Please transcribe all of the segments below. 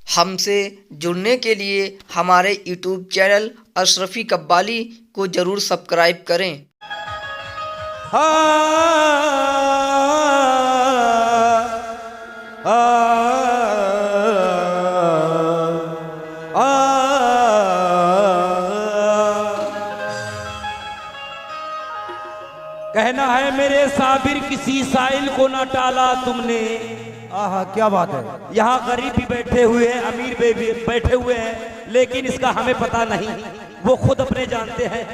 हमसे जुड़ने के लिए हमारे यूट्यूब चैनल अशरफी कब्बाली को ज़रूर सब्सक्राइब करें। कहना है मेरे साबिर किसी साइल को ना टाला तुमने। आहा क्या बात है। यहाँ गरीब भी बैठे हुए हैं, अमीर भी बैठे हुए हैं, लेकिन इसका हमें पता नहीं, वो खुद अपने जानते हैं।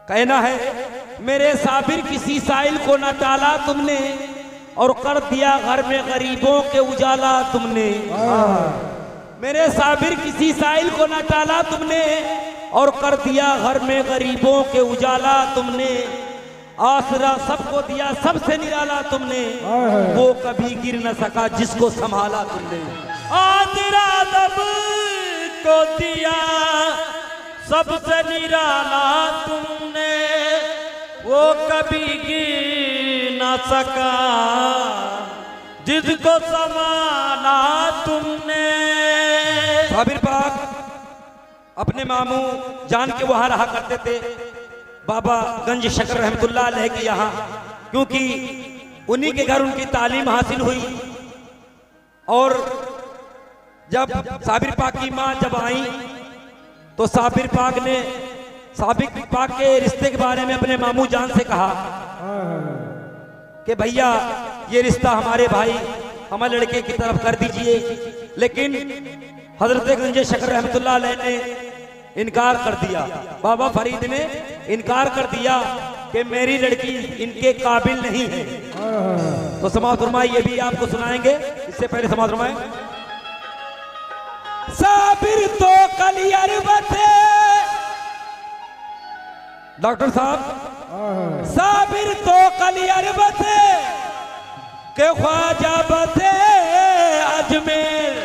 कहना है मेरे साबिर किसी साइल को ना टाला तुमने और कर दिया घर में गरीबों के उजाला तुमने। मेरे साबिर किसी साइल को ना टाला तुमने और कर दिया घर में गरीबों के उजाला तुमने। आसरा सबको दिया, सबसे निराला तुमने, वो कभी गिर न सका जिसको संभाला तुमने। आसरा सबको दिया, सबसे निराला तुमने, वो कभी गिर न सका जिसको संभाला तुमने। साबिर पाक अपने मामू जान के वहां रहा करते थे, बाबा गंज शकर रहमतुल्लाह अलैह के यहाँ, क्योंकि उन्हीं के घर उनकी तालीम हासिल हुई। और जब साबिर पाक की माँ जब आई तो साबिर पाक ने साबिर पाक के रिश्ते के बारे में अपने मामू जान से कहा कि भैया ये रिश्ता हमारे भाई हमारे लड़के की तरफ कर दीजिए। लेकिन हजरत गंज शकर रहमतुल्लाह अलैह ने इनकार कर दिया, बाबा फरीद ने इनकार कर दिया कि मेरी लड़की इनके काबिल नहीं है। तो समाअत फरमाए, ये भी आपको सुनाएंगे, इससे पहले समाअत फरमाए। साबिर तो कलियर बते डॉक्टर साहब, साबिर तो कलियर बते के ख्वाजा बते अजमेर।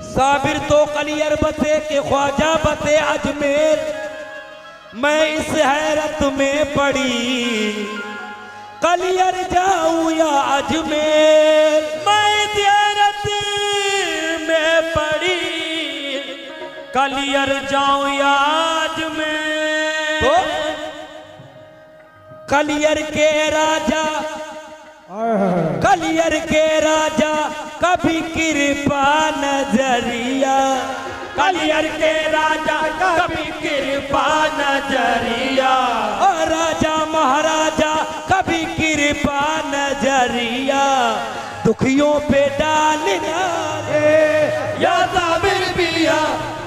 साबिर तो कलियर बते के ख्वाजा बते अजमेर। मैं इस हैरत में पड़ी कलियर जाऊं या अजमेर। मैं इस हैरत में पड़ी कलियर जाऊं या अजमेर। तो कलियर के राजा, कलियर के राजा कभी कृपा नजरिया, कलियर के राजा कभी कृपा नजरिया। और राजा महाराजा कभी कृपा नजरिया, दुखियों पे डालना या साबिर पिया।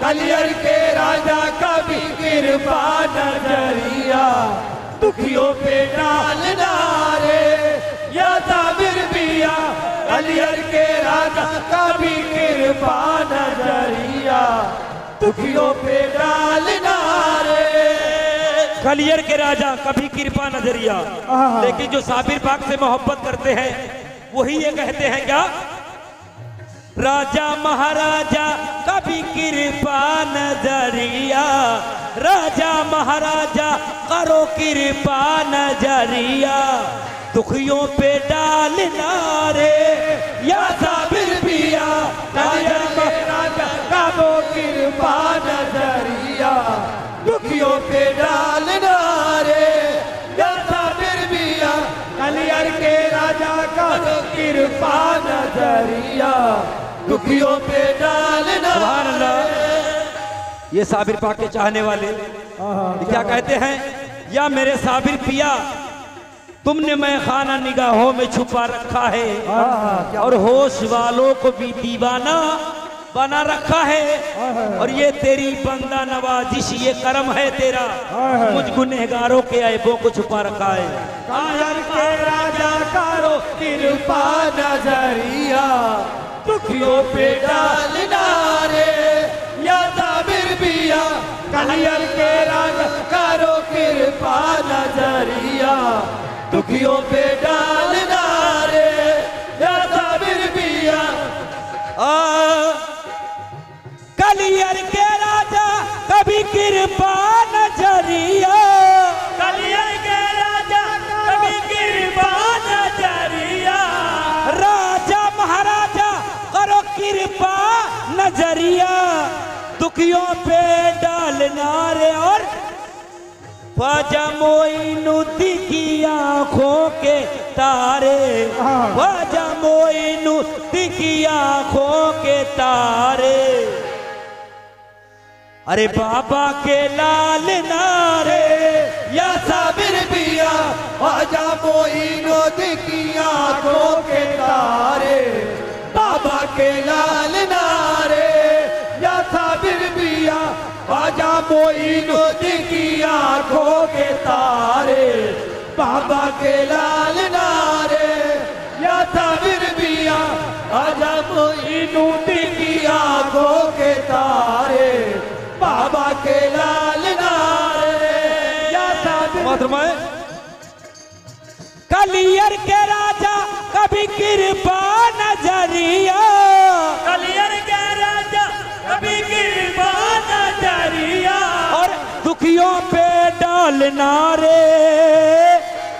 कलियर के राजा कभी कृपा नजरिया, दुखियों पे डालना रे या साबिर पिया। कलियर के राजा कभी कृपा नजरिया, दुखियों पे डालना रे। कलियर के राजा कभी कृपा नजरिया, लेकिन जो साबिर पाक से मोहब्बत करते हैं वही ये कहते हैं क्या, राजा महाराजा कभी कृपा नजरिया। राजा महाराजा करो कृपा नजरिया, दुखियों पे डालना रे या साबिर पिया। कलियर के राजा करो कृपा नजरिया, दुखियों पे डालना रे या साबिर पिया। कलियर के राजा करो कृपा नजरिया, दुखियों पे डालना। ये साबिर पाक के चाहने वाले क्या कहते हैं, या मेरे साबिर पिया तुमने मैं खाना निगाहों में छुपा रखा है और होश वालों को भी दीवाना बना रखा है। और ये तेरी बंदा नवाजिश, ये करम है तेरा, मुझ गुनहगारों के ऐबों को छुपा रखा है। कलियर के राजा करो कृपा नजरिया, दुखियों पे डालना रे या साबिर पिया। कलियर के राजा करो कृपा नजरिया, दुखियों पे डालना रे या साबिर पिया। कलियर के राजा कभी कृपा नजरिया, कलियर के राजा कभी कृपा नजरिया। राजा महाराजा दुखियों पे डालना रे और ख्वाजा मोइनुद्दीन की आंखों के तारे, ख्वाजा मोइनुद्दीन की आंखों के तारे। अरे बाबा के लाल नारे या साबिर बिया ख्वाजा मोइनुद्दीन की आंखों के तारे, बाबा के लाल नारे। या साबिर बिया ख्वाजा मोइनुद्दीन की आंखों के तारे, बाबा के लाल नारे। या साबिर बिया ख्वाजा मोइनुद्दीन की आंखों के तारे, बाबा के लाल नारे। या साबिर कलियर के राजा कभी कृपा नजरिया, कलियर के राजा कभी कृपा नजरिया। और दुखियों पे डालना रे,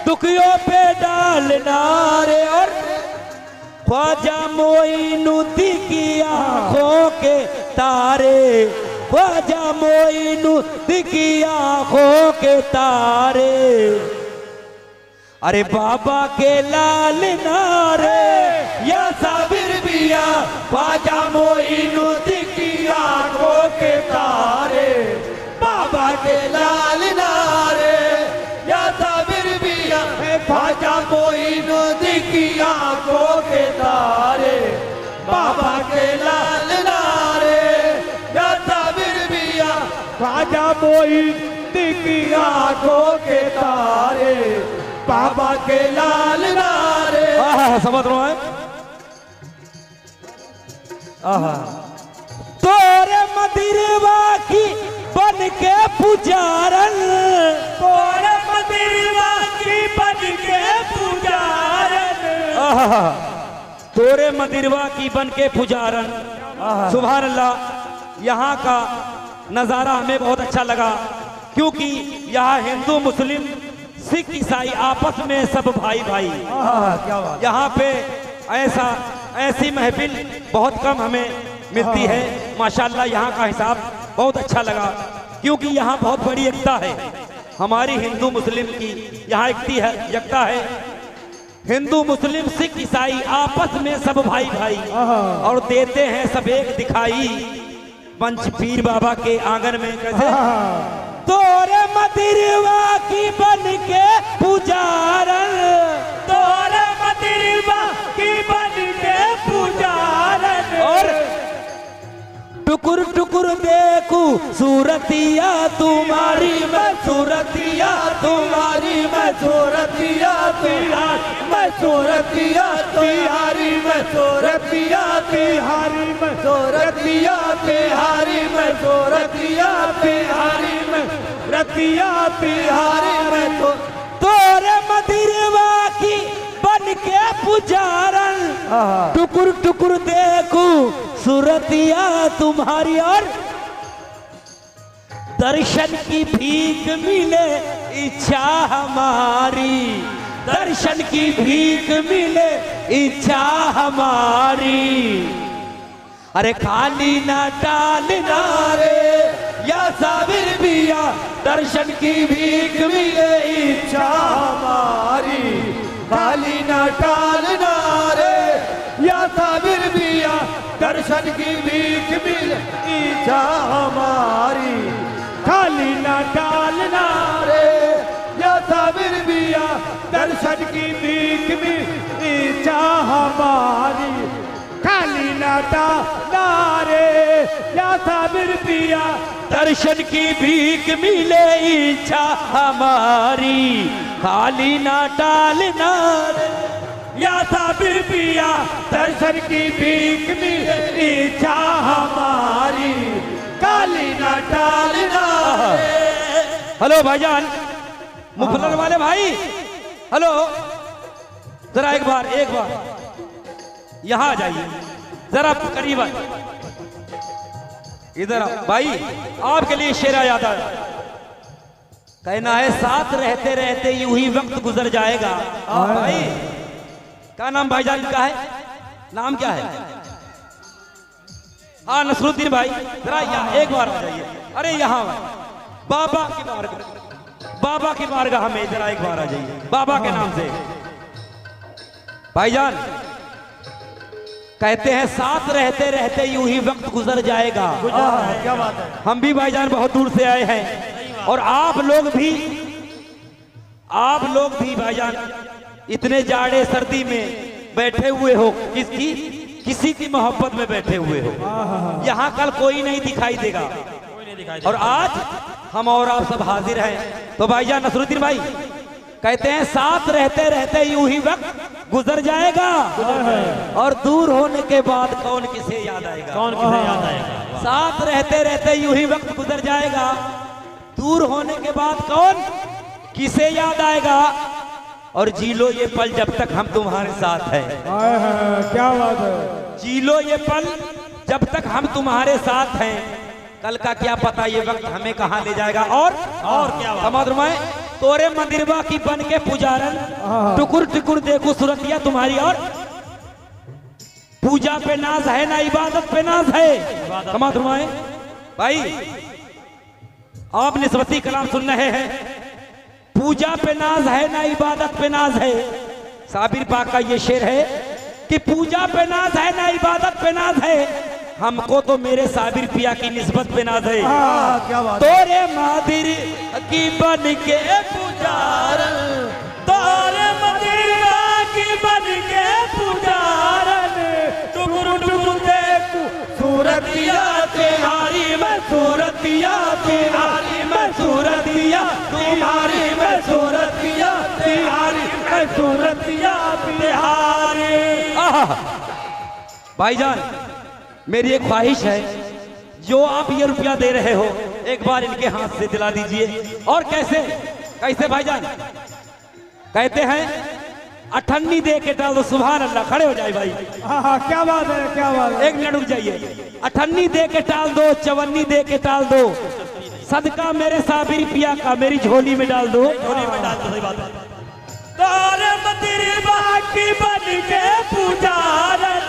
दुखियों पे डालना रे। और ख्वाजा मोइनुद्दीन की आंखों के तारे, ख्वाजा मोइनुद्दीन की आंखों के तारे। अरे बाबा के लाल नारे या साबिर बिया ख्वाजा मोइनुद्दीन की आंखों के तारे, बाबा के लाल नारे। या साबिर बिया ख्वाजा मोइनुद्दीन की आंखों के तारे, बाबा के लाल नारे। या साबिर बिया ख्वाजा मोइनुद्दीन की आंखों के तारे, बाबा के लाल नारे। समझ रहा है। तोरे मदिरवा की बन के पुजारन, तोरे मदिरवा की बन के पुजारन, तोरे मदिरवा की बन के पुजारन। सुभान अल्लाह। यहाँ का नज़ारा हमें बहुत अच्छा लगा, क्योंकि यहाँ हिंदू मुस्लिम सिख ईसाई आपस में सब भाई भाई। क्या बात। यहाँ पे ऐसी महफिल बहुत कम हमें मिलती है। माशाल्लाह यहाँ का हिसाब बहुत अच्छा लगा, क्योंकि यहाँ बहुत बड़ी एकता है हमारी हिंदू मुस्लिम की। यहाँ एकता है हिंदू मुस्लिम सिख ईसाई आपस में सब भाई भाई, और देते हैं सब एक दिखाई। पंच पीर बाबा के आंगन में कैसे तोरे मदिरवा की बन के पुजारन, तोरे मदिरवा की बन के पुजारन। और टुकुर टुकुर देखूं सूरतिया तुम्हारी, मैं सूरतिया तुम्हारी, मैं सूरतिया तुम्हारी, मैं सूरतिया तुम्हारी, मैं सूरतिया तुम्हारी, मैं सूरतिया तुम्हारी, मैं सूरतिया तुम्हारी, मैं रतिया तुम्हारी। मैं तोरे मदिरवा की बन के पुजारन, टुकुर टुकुर देखूं सूरतिया तुम्हारी। और दर्शन की भीख मिले इच्छा हमारी, दर्शन की भीख मिले इच्छा हमारी। अरे खाली ना टालना रे या साबिर बिया, दर्शन की भीख मिले इच्छा हमारी। खाली ना टालना रे या साबिर बिया, दर्शन की भीख मिले इच्छा हमारी। खाली ना टालना रे या साबिर बिया, दर्शन की भीख मिले इच्छा हमारी। खाली ना टालना रे या साबिर बिया, दर्शन की भीख मिले इच्छा हमारी। खाली ना टालना रे या साबिर पिया, दर्शन की भीख मिले इच्छा हमारी। खाली ना टालना। हेलो भाईजान, मुफल्लर वाले भाई, हेलो जरा एक बार यहाँ आ जाइए, जरा करीब इधर भाई। आपके लिए शेरा याद आया, कहना है साथ रहते रहते यूं ही वक्त गुजर जाएगा। भाई क्या नाम भाईजान का है? नाम क्या है? हाँ नसरुद्दीन भाई जरा यहाँ एक बार आ जाइए। अरे यहाँ बाबा की बारगाह में जरा एक बार आ जाइए बाबा के नाम से। भाईजान कहते हैं साथ रहते रहते यूं ही वक्त गुजर जाएगा। क्या बात है। हम भी भाईजान बहुत दूर से आए हैं और आप लोग भी भाईजान इतने जाड़े सर्दी में बैठे हुए हो, किसी की मोहब्बत में बैठे हुए हो। यहाँ कल कोई नहीं दिखाई देगा और आज हम और आप सब हाजिर हैं। तो भाईजान नसरुद्दीन भाई कहते हैं साथ रहते रहते यूं ही वक्त गुजर जाएगा और दूर होने के बाद कौन किसे याद आएगा। कौन किसे याद आएगा। साथ रहते रहते यूं ही वक्त गुजर जाएगा, दूर होने के बाद कौन किसे याद आएगा। और जी लो ये पल जब तक हम तुम्हारे साथ हैं। क्या बात है। जी लो ये पल जब तक हम तुम्हारे साथ हैं, कल का क्या पता ये वक्त हमें कहाँ ले जाएगा। और क्या समझ में तोरे मंदिरवा की बन के पुजारन टुकुर टुकुर देखो सूरतिया तुम्हारी। और पूजा पे नाज है ना इबादत पे नाज है। समझ में भाई आप निस्बती कलाम सुन रहे हैं। पूजा पे नाज है ना इबादत पे नाज है। साबिर पाक का ये शेर है कि पूजा पे नाज है ना इबादत पे नाज है, हमको तो मेरे साबिर पिया की निस्बत पे नाज है। क्या बात। तोरे मादिर की बन के पुजारन, तोरे मदीना की बन के पुजारन, टुकुर टुकुर देखू सूरतिया तिहारी मैं सूरतिया तिहारी मैं सूरतिया तिहारी मैं सूरतिया तिहारी मैं सूरतिया तिहारी। भाईजान मेरी एक ख्वाहिश है, जो आप ये रुपया दे रहे हो एक बार इनके हाथ से दिला दीजिए। और कैसे भाईजान कहते हैं अठन्नी दे के डाल दो। सुभान अल्लाह, खड़े हो जाए भाई। क्या बात है। क्या बात है। एक मिनट रुक जाइए। अठन्नी दे के टाल दो, चवन्नी दे के टाल दो, सदका मेरे साबिर पिया का मेरी झोली में डाल दो। झोली में डाल दो। सही बात है। तोरे मदीना की बन के पुजारन,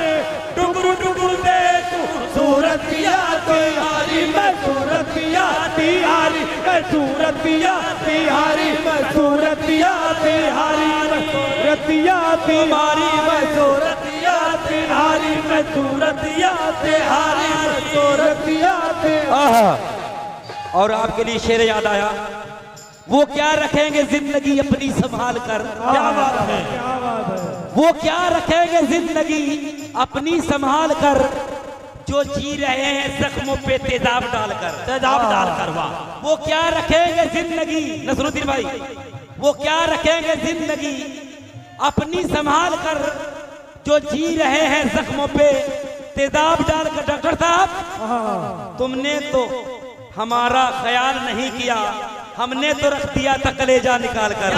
टुकुर टुकुर देखू सूरतिया तिहारी मैं सूरतिया तिहारी मैं सूरतिया तिहारी मैं सूरतिया तिहारी मैं सूरतिया तिहारी मैं सूरतिया तिहारी मैं सूरतिया तिहारी मैं सूरतिया तिहारी। और आपके लिए शेर याद आया, वो क्या रखेंगे जिंदगी अपनी संभाल कर। क्या बात है। क्या बात है। वो क्या रखेंगे जिंदगी अपनी संभाल कर, जो जी रहे हैं जख्मों पे तेजाब डालकर। वाह। वो क्या रखेंगे जिंदगी नसरुद्दीन भाई, वो क्या रखेंगे जिंदगी अपनी संभाल कर, जो जी रहे हैं जख्मों पे तेजाब डालकर। डॉक्टर साहब तुमने तो हमारा ख्याल नहीं किया, हमने तो रख दिया था कलेजा निकाल कर।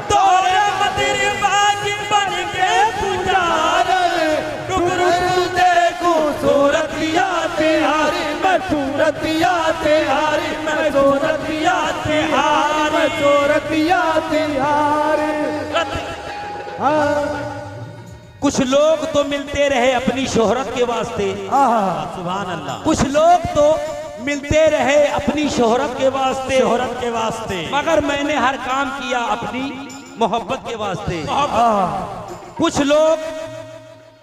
तोरे मदीना की बन के पुजारन, टुकुर टुकुर देखू सूरतिया तिहारी मैं सूरतिया तिहारी मैं सूरतिया तिहारी मैं सूरतिया तिहारी। कुछ लोग तो मिलते रहे अपनी शोहरत के वास्ते। सुभान अल्लाह। कुछ लोग तो मिलते रहे अपनी शोहरत के वास्ते, मगर मैंने हर काम किया अपनी मोहब्बत के वास्ते। कुछ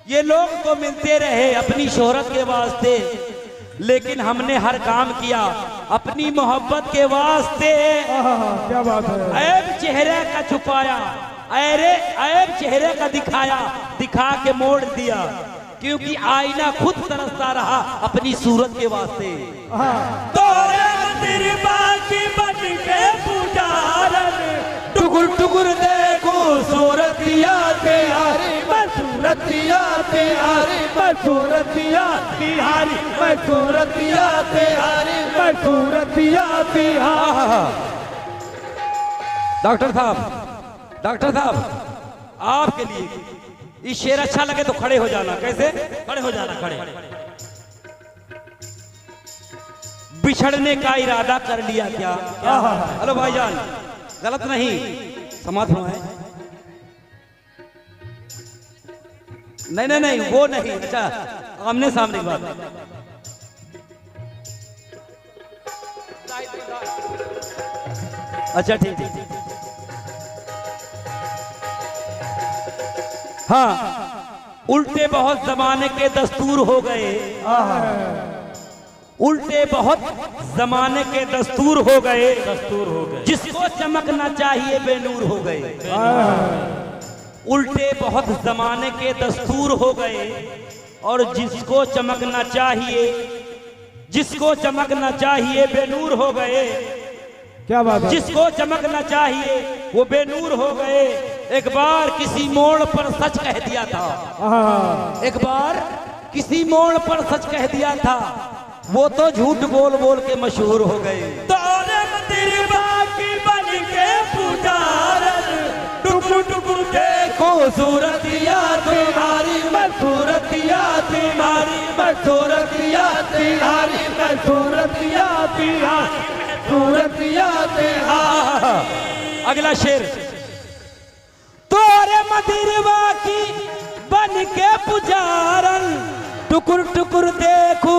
ये लोग तो मिलते रहे अपनी शोहरत के वास्ते, लेकिन हमने हर काम किया अपनी मोहब्बत के वास्ते। क्या बात है। ऐब चेहरे का छुपाया, ऐब चेहरे का दिखाया, दिखा के मोड़ दिया, क्योंकि आईना खुद तरसता रहा अपनी सूरत के वास्ते। तोरे मदीना की बन के पुजारन, टुकुर टुकुर देखो सूरतिया तिहारी मैं सूरतिया तिहारी मैं सूरतिया तिहारी मैं सूरतिया तिहारी मैं सूरतिया तिहारी। डॉक्टर साहब आपके लिए ये शेर अच्छा लगे तो खड़े हो जाना। कैसे खड़े हो जाना। खड़े। बिछड़ने का इरादा कर लिया क्या। हेलो भाईजान, गलत नहीं समाज है। नहीं वो नहीं। अच्छा आमने सामने की बात। अच्छा ठीक है। हाँ, उल्टे बहुत जमाने के दस्तूर हो गए, उल्टे बहुत जमाने के दस्तूर हो गए, जिसको चमकना चाहिए बेनूर हो गए। उल्टे बहुत जमाने के दस्तूर हो गए और जिसको चमकना चाहिए, जिसको चमकना चाहिए बेनूर हो गए। क्या बात है? जिसको चमकना चाहिए वो बेनूर हो गए। एक बार किसी मोड़ पर सच कह दिया था, एक बार किसी मोड़ पर सच कह दिया था, वो तो झूठ बोल बोल के मशहूर हो गए। तोरे मंदिर बाकी बन के पुजारन, टुकुर टुकुर देखो सूरतिया तुम्हारी, मैं सूरतिया तुम्हारी, मैं सूरतिया तुम्हारी, मैं सूरतिया तुम्हारी, सूरतिया तुम्हारी। अगला शेर, तोरे मंदिर बाकी बन के पुजारन, टुकुर टुकुर देखो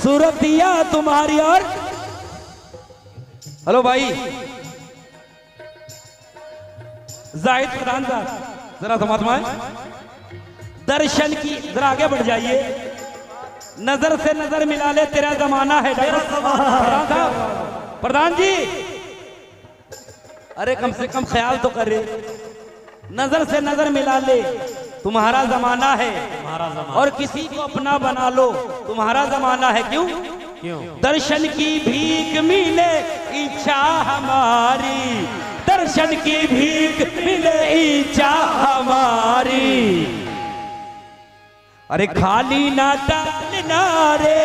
सूरतिया तुम्हारी। और हेलो भाई जाहिद प्रधान साहब, जरा समात्माएं दर्शन की, जरा आगे बढ़ जाइए। नजर से नजर मिला ले, तेरा जमाना है। प्रधान साहब, प्रधान जी, अरे कम से कम ख्याल तो करे। नजर से नजर मिला ले, तुम्हारा जमाना है, और किसी को अपना बना लो, तुम्हारा जमाना है। क्यों? दर्शन की भीख मिले इच्छा हमारी, दर्शन की भीख मिले इच्छा हमारी। अरे खाली ना डालना रे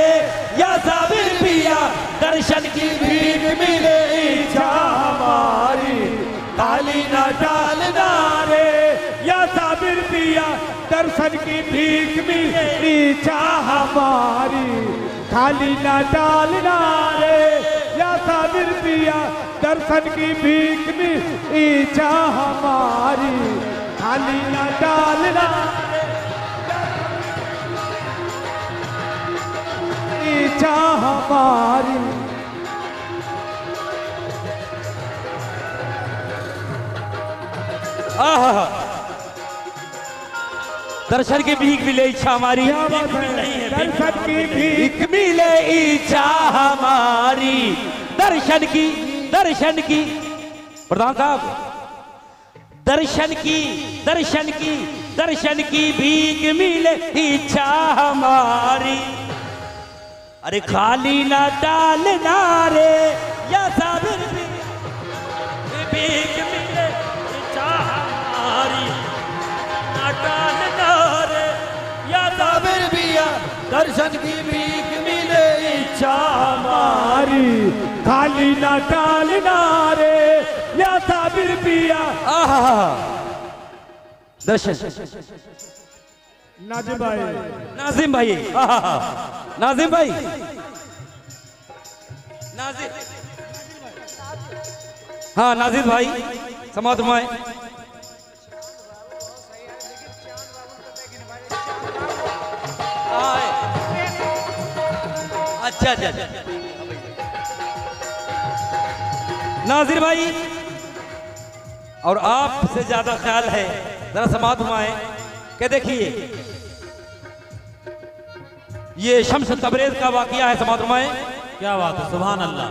या साबिर पिया, दर्शन की भीख मिले इच्छा हमारी। खाली ना डालना रे या साबिर पिया, दर्शन की भीख मिले इच्छा हमारी। खाली ना डालना रे या साबिर पिया, दर्शन की भीख मिले इच्छा हमारी। खाली ना डालना इच्छा हमारी। दर्शन की भीख मिले इच्छा हमारी, दर्शन की भीख भीख मिले इच्छा हमारी। दर्शन की प्रधान साहब, दर्शन की भीख मिले इच्छा हमारी। अरे खाली ना डालना रे या साबिर भीख मिले इच्छा हमारी, ना डालना रे या साबिर पिया, दर्शन की भीख मिले इच्छा हमारी। खाली ना डालना रे या साबिर पिया। दर्शन नाजिम भाई, नाजिम भाई, नाजिम भाई, नाजिम, हाँ नाजिम भाई, समाज में अच्छा अच्छा नाजिर भाई, और आपसे ज्यादा ख्याल है, जरा समाज घुमाएं कि देखिए ये शम्स तबरेज का वाकया है। समाज घुमाएं। क्या बात है, सुभान अल्लाह।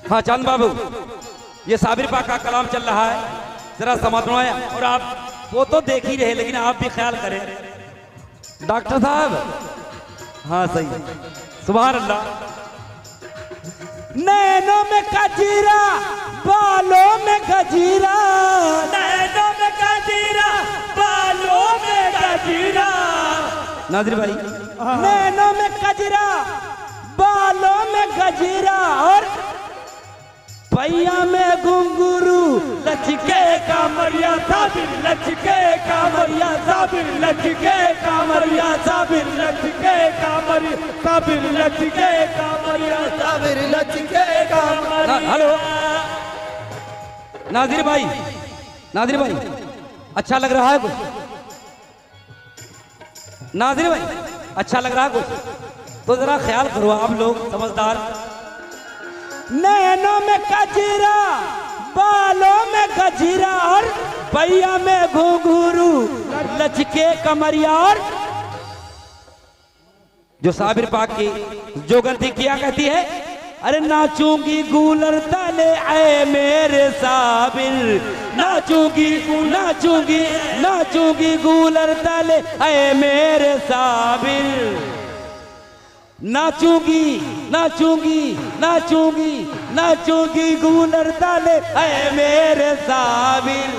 हाँ चांद बाबू, ये साबिर पाक का कलाम चल रहा है, जरा समाज घुमाएं। और आप वो तो देख ही रहे, लेकिन आप भी ख्याल करें। डॉक्टर साहब, हाँ सही, सुभान अल्लाह। नैनों में कजीरा, बालों में गजीरा, नैनों में गजीरा, बालों में गजीरा। नाजिर भाई, नैनों में कजरा, बालों में गजीरा, और भैया में घुंघरू लचके कामरिया साबिर लचके कामरिया साबिर लचके कामरिया साबिर लचके कामरिया साबिर लचके कामरिया साबिर लचके कामरिया। हेलो नाजिर भाई अच्छा लग रहा है कुछ? नाजिर भाई अच्छा लग रहा है कुछ? तो जरा ख्याल करो आप लोग समझदार। नैनों में कजरा, बालों में गजरा और भैया में घुंघरू लचके कमरिया। और जो साबिर पाक की जो गलती किया कहती है, अरे नाचूंगी गूलर तले आए मेरे साबिर, नाचूंगी नाचूंगी नाचूंगी गूलर तले आए मेरे साबिर, नाचूंगी नाचूंगी नाचूंगी नाचूंगी गूलर तले आए मेरे साबिर,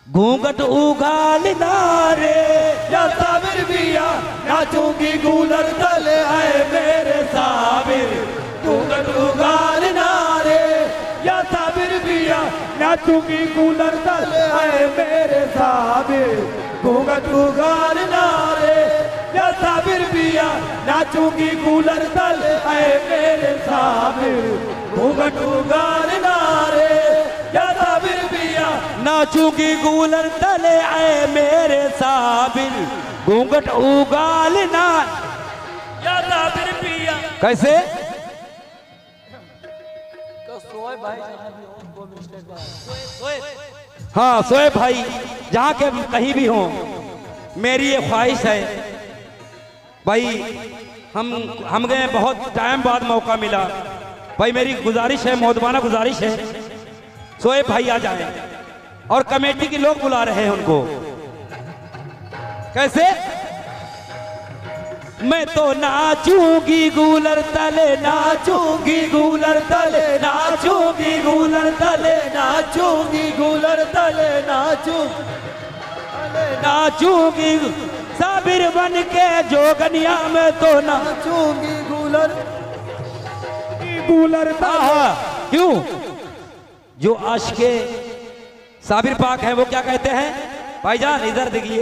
घूंघट उगाल नारे या साबिर बिया, नाचूंगी गूलर तले आए मेरे साबिर, घूंघट उगाल नारे या साबिर बिया नाचूंगी गूलर तले आए मेरे साबिर, घूंघट उगाल नारे या साबिर बिया नाचूंगी गूलर तले आए मेरे साबिर, घूंघट उगाल नारे या साबिर बिया नाचूंगी गूलर तले आए मेरे साबिर, घूंघट उगाल नार या साबिर पिया। कैसे? हाँ सोए भाई जहाँ के कहीं भी हो, मेरी ये ख्वाहिश है भाई, हम गए बहुत टाइम बाद मौका मिला भाई, मेरी गुजारिश है, मोहतबाना गुजारिश है, सोए भाई आ जाए और कमेटी के लोग बुला रहे हैं उनको। कैसे? मैं तो नाचूंगी गूलर तले, नाचूंगी गूलर तले, नाचूंगी गूलर तले, नाचूंगी गूलर तले, नाचूंगी साबिर बन के जोगनिया में तो नाचूंगी गूलर तले। क्यों? जो आशिके साबिर पाक है वो क्या कहते हैं? भाईजान इधर देखिए,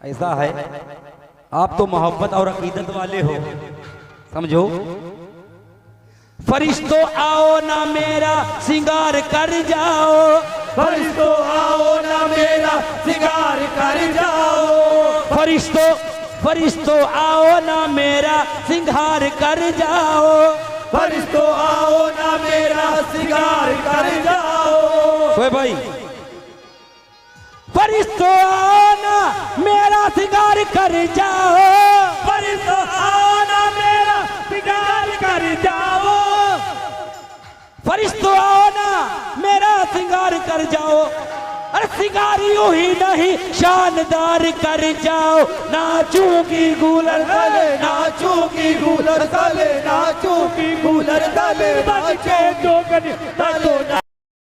ऐसा है आप तो मोहब्बत और अकीदत वाले हो, समझो। फरिश्तों आओ ना मेरा सिंगार कर जाओ, फरिश्तों आओ ना मेरा सिंगार कर जाओ, फरिश्तों आओ ना मेरा सिंगार कर जाओ, फरिश्तों आओ ना मेरा सिंगार कर जाओ। ओए भाई फरिश्तों आओ ना मेरा सिंगार कर जाओ, फरिश्तों आओ ना मेरा सिंगार कर जाओ, फरिश्तों आओ ना मेरा सिंगार कर जाओ, अरे सिंगार यूं ही नहीं शानदार कर जाओ, नाचूंगी गूलर तले, नाचूंगी गूलर तले, नाचूंगी गूलर तले, बन के जोगनिया